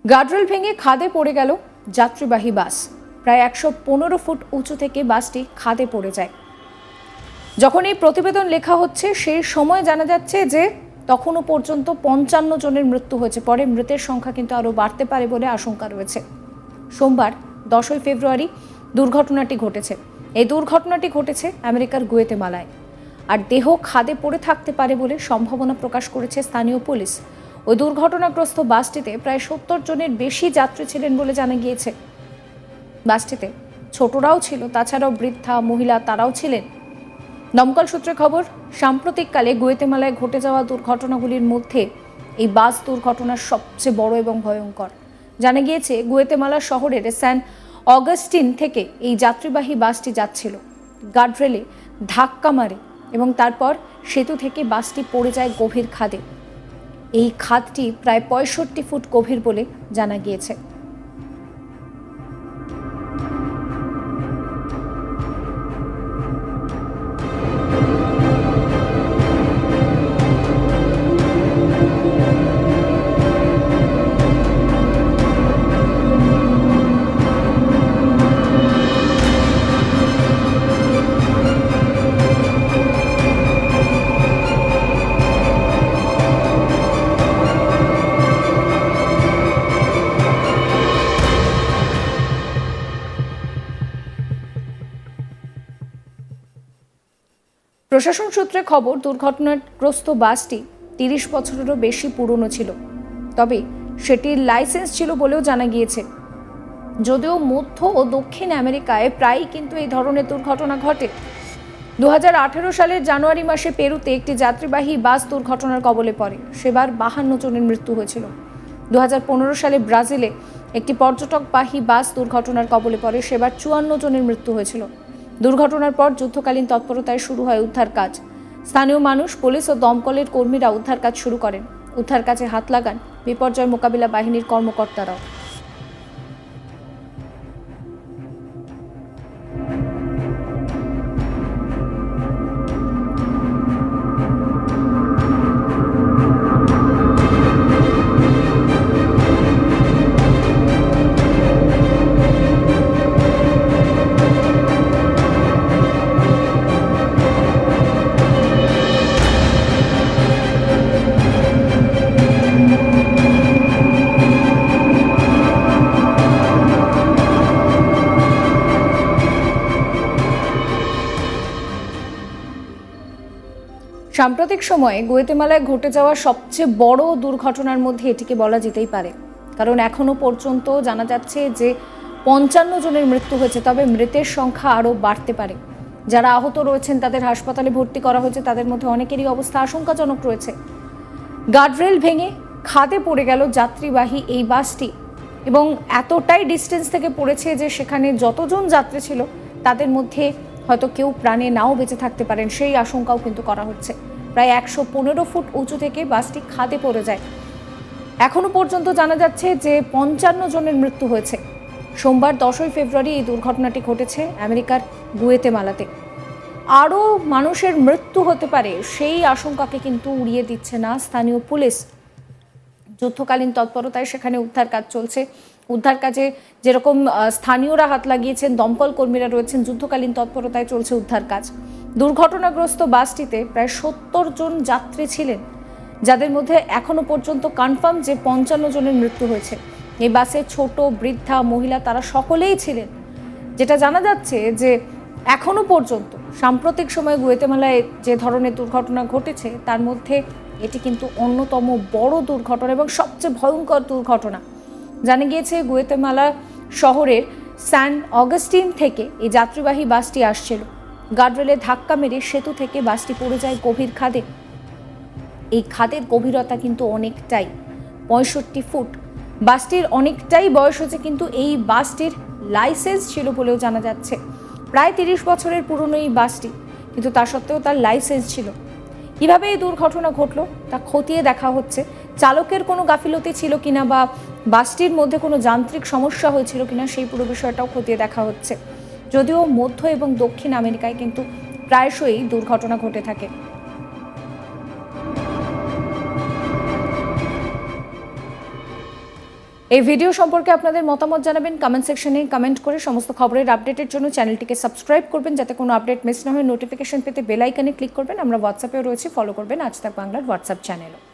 Guardrail ভেঙে খাদে পড়ে গেল যাত্রীবাহী বাস। প্রায় 115 ফুট উঁচু থেকে বাসটি খাদে পড়ে যায়। যখন এই প্রতিবেদন লেখা হচ্ছে সেই সময় জানা যাচ্ছে যে তখনও পর্যন্ত 55 জনের মৃত্যু হয়েছে। পরে মৃতের সংখ্যা কিন্তু আরও বাড়তে পারে বলে আশঙ্কা রয়েছে। সোমবার 10 ফেব্রুয়ারি দুর্ঘটনাটি ঘটেছে। এই দুর্ঘটনাটি ঘটেছে আমেরিকার গুয়েতেমালায়। আর দেহ খাদে পড়ে থাকতে পারে বলে সম্ভাবনা প্রকাশ করেছে স্থানীয় পুলিশ। ওই দুর্ঘটনাগ্রস্ত বাসটিতে প্রায় 70 জনের বেশি যাত্রী ছিলেন বলে জানা গিয়েছে। বাসটিতে ছোটরাও ছিল, তাছাড়াও বৃদ্ধা, মহিলা তারাও ছিলেন। দমকল সূত্রে খবর, সাম্প্রতিককালে গুয়েতেমালায় ঘটে যাওয়া দুর্ঘটনাগুলির মধ্যে এই বাস দুর্ঘটনা সবচেয়ে বড় এবং ভয়ঙ্কর। জানা গিয়েছে গুয়েতেমালা শহরের স্যান অগাস্টিন থেকে এই যাত্রীবাহী বাসটি যাচ্ছিল। গার্ডরেলে ধাক্কা মারে এবং তারপর সেতু থেকে বাসটি পড়ে যায় গভীর খাদে। এই খাদটি প্রায় 65 ফুট গভীর বলে জানা গিয়েছে। প্রশাসন সূত্রে খবর, দুর্ঘটনাগ্রস্ত বাসটি 30 বছরেরও বেশি পুরনো ছিল, তবে সেটির লাইসেন্স ছিল বলেও জানা গিয়েছে। যদিও মধ্য ও দক্ষিণ আমেরিকায় প্রায়ই কিন্তু এই ধরনের দুর্ঘটনা ঘটে। 2018 সালের জানুয়ারি মাসে পেরুতে একটি যাত্রীবাহী বাস দুর্ঘটনার কবলে পড়ে। সেবার 52 জনের মৃত্যু হয়েছিল। 2015 সালে ব্রাজিলে একটি পর্যটকবাহী বাস দুর্ঘটনার কবলে পড়ে। সেবার 54 জনের মৃত্যু হয়েছিল। দুর্ঘটনার পর যুদ্ধকালীন তৎপরতায় শুরু হয় উদ্ধার কাজ। স্থানীয় মানুষ, পুলিশ ও দমকলের কর্মীরা উদ্ধার কাজ শুরু করেন। উদ্ধার কাজে হাত লাগান বিপর্যয় মোকাবিলা বাহিনীর কর্মকর্তারাও। সাম্প্রতিক সময়ে গুয়েতেমালায় ঘটে যাওয়া সবচেয়ে বড় দুর্ঘটনার মধ্যে এটিকে বলা যেতেই পারে, কারণ এখনো পর্যন্ত জানা যাচ্ছে যে 55 জনের মৃত্যু হয়েছে, তবে মৃতের সংখ্যা আরও বাড়তে পারে। যারা আহত রয়েছেন তাদের হাসপাতালে ভর্তি করা হয়েছে, তাদের মধ্যে অনেকেরই অবস্থা আশঙ্কাজনক রয়েছে। গার্ডরেল ভেঙে খাদে পড়ে গেল যাত্রীবাহী এই বাসটি এবং এতটাই ডিস্টেন্স থেকে পড়েছে যে সেখানে যতজন যাত্রী ছিল তাদের মধ্যে হয়তো কেউ প্রাণে নাও বেঁচে থাকতে পারেন, সেই আশঙ্কাও কিন্তু করা হচ্ছে। প্রায় 115 ফুট উঁচু থেকে বাসটি খাদে পড়ে যায়। এখনো পর্যন্ত জানা যাচ্ছে যে 55 জনের মৃত্যু হয়েছে। সোমবার 10 ফেব্রুয়ারি এই দুর্ঘটনাটি ঘটেছে আমেরিকার গুয়েতেমালাতে। আরও মানুষের মৃত্যু হতে পারে সেই আশঙ্কাকে কিন্তু উড়িয়ে দিচ্ছে না স্থানীয় পুলিশ। যুদ্ধকালীন তৎপরতায় সেখানে উদ্ধার কাজ চলছে। উদ্ধার কাজে যেরকম স্থানীয়রা হাত লাগিয়েছেন, দমকল কর্মীরা রয়েছেন, যুদ্ধকালীন তৎপরতায় চলছে উদ্ধার কাজ। দুর্ঘটনাগ্রস্ত বাসটিতে প্রায় 70 জন যাত্রী ছিলেন, যাদের মধ্যে এখনো পর্যন্ত কনফার্ম যে 55 জনের মৃত্যু হয়েছে। এই বাসে ছোট, বৃদ্ধা, মহিলা তারা সকলেই ছিলেন। যেটা জানা যাচ্ছে যে এখনো পর্যন্ত সাম্প্রতিক সময়ে গুয়েতেমালায় যে ধরনের দুর্ঘটনা ঘটেছে তার মধ্যে এটি কিন্তু অন্যতম বড় দুর্ঘটনা এবং সবচেয়ে ভয়ঙ্কর দুর্ঘটনা। জানা গিয়েছে গুয়েতেমালা শহরের স্যান অগাস্টিন থেকে এই যাত্রীবাহী বাসটি আসছিল। গার্ডরেলে ধাক্কা মেরে সেতু থেকে বাসটি পড়ে যায় গভীর খাদে। এই খাদের গভীরতা কিন্তু অনেকটাই, 65 ফুট। বাসটির অনেকটাই বয়স হয়েছে, কিন্তু এই বাসটির লাইসেন্স ছিল বলেও জানা যাচ্ছে। প্রায় 30 বছরের পুরনো এই বাসটি, কিন্তু তা সত্ত্বেও তার লাইসেন্স ছিল। কিভাবে এই দুর্ঘটনা ঘটলো তা খতিয়ে দেখা হচ্ছে। চালকের কোনো গাফিলতি ছিল কিনা বা বাসটির মধ্যে কোনো যান্ত্রিক সমস্যা হয়েছিল কিনা সেই পুরো বিষয়টাও খতিয়ে দেখা হচ্ছে। যদিও মধ্য এবং দক্ষিণ আমেরিকায় কিন্তু প্রায়শই দুর্ঘটনা ঘটে থাকে। এই ভিডিও সম্পর্কে আপনাদের মতামত জানাবেন কমেন্ট সেকশনে, কমেন্ট করে সমস্ত খবরের আপডেটের জন্য চ্যানেলটিকে সাবস্ক্রাইব করবেন, যাতে কোনো আপডেট মিস না হয়। নোটিফিকেশন পেতে বেল আইকনে ক্লিক করবেন। আমরা হোয়াটসঅ্যাপেও রয়েছে, ফলো করবেন আজ তাক বাংলার হোয়াটসঅ্যাপ চ্যানেলও।